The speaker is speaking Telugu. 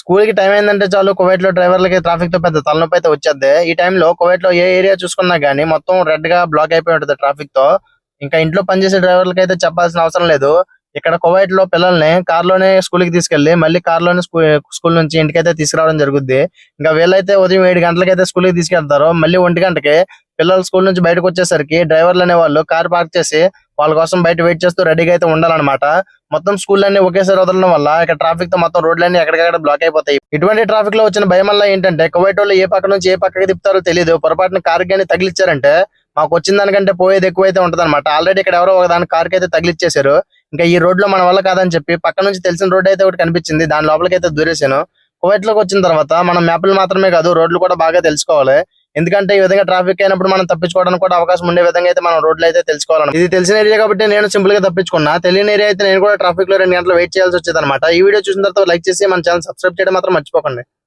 స్కూల్ కి టైం అయిందంటే చాలు కువైట్ లో డ్రైవర్లకి ట్రాఫిక్ తో పెద్ద తలనొప్పి అయితే వచ్చేది. ఈ టైంలో కువైట్ లో ఏ ఏరియా చూసుకున్నా గానీ మొత్తం రెడ్ గా బ్లాక్ అయిపోయి ఉంటుంది ట్రాఫిక్ తో. ఇంకా ఇంట్లో పనిచేసే డ్రైవర్లకి అయితే చెప్పాల్సిన అవసరం లేదు. ఇక్కడ కువైట్ లో పిల్లల్ని కార్ లోనే స్కూల్ కి తీసుకెళ్లి మళ్ళీ కార్ లోనే స్కూల్ నుంచి ఇంటికైతే తీసుకురావడం జరుగుద్ది. ఇంకా వీళ్ళైతే ఉదయం 7 గంటలకైతే స్కూల్ కి తీసుకెళ్తారు. మళ్ళీ 1 గంటకి పిల్లలు స్కూల్ నుంచి బయటకు వచ్చేసరికి డ్రైవర్లు అనే వాళ్ళు కార్ పార్క్ చేసి వాళ్ళ కోసం బయట వెయిట్ చేస్తూ రెడీగా అయితే ఉండాలన్నమాట. మొత్తం స్కూల్ అన్ని ఒకేసారి వదలడం వల్ల ఇక్కడ ట్రాఫిక్ తో మొత్తం రోడ్లన్నీ ఎక్కడికక్కడ బ్లాక్ అయిపోతాయి. ఇటువంటి ట్రాఫిక్ లో వచ్చిన భయం వల్ల ఏంటంటే కువైట్ వాళ్ళు ఏ పక్క నుంచి ఏ పక్కకి తిప్పుతారో తెలియదు. పొరపాటున కార్ కానీ తగిలిచ్చారంటే మాకు వచ్చిన దానికంటే పోయేది ఎక్కువైతే ఉంటది అనమాట. ఆల్రెడీ ఇక్కడ ఎవరో ఒక దాని కార్ కి అయితే తగిలిచ్చేసారు. ఇంకా ఈ రోడ్ లో మన వల్ల కాదని చెప్పి పక్క నుంచి తెలిసిన రోడ్ అయితే ఒకటి కనిపించింది, దాని లోపలికి అయితే దూరేశాను. కువైట్ లోకి వచ్చిన తర్వాత మనం మ్యాప్లు మాత్రమే కాదు రోడ్లు కూడా బాగా తెలుసుకోవాలి. ఎందుకంటే ఈ విధంగా ట్రాఫిక్ అయినప్పుడు మనం తప్పించుకోవడానికి కూడా అవకాశం ఉండే విధంగా అయితే మనం రోడ్లు అయితే తెలుసుకోవాలి. ఇది తెలిసిన ఏరియా కాబట్టి నేను సింపుల్ గా తప్పించుకున్నా. తెలియని ఏరియా అయితే నేను కూడా ట్రాఫిక్ లో 2 గంటలు వెయిట్ చేయాల్సి వచ్చేది అనమాట. ఈ వీడియో చూసిన తర్వాత లైక్ చేసి మన ఛానల్ సబ్స్క్రైబ్ చేయడం మాత్రం మర్చిపోకండి.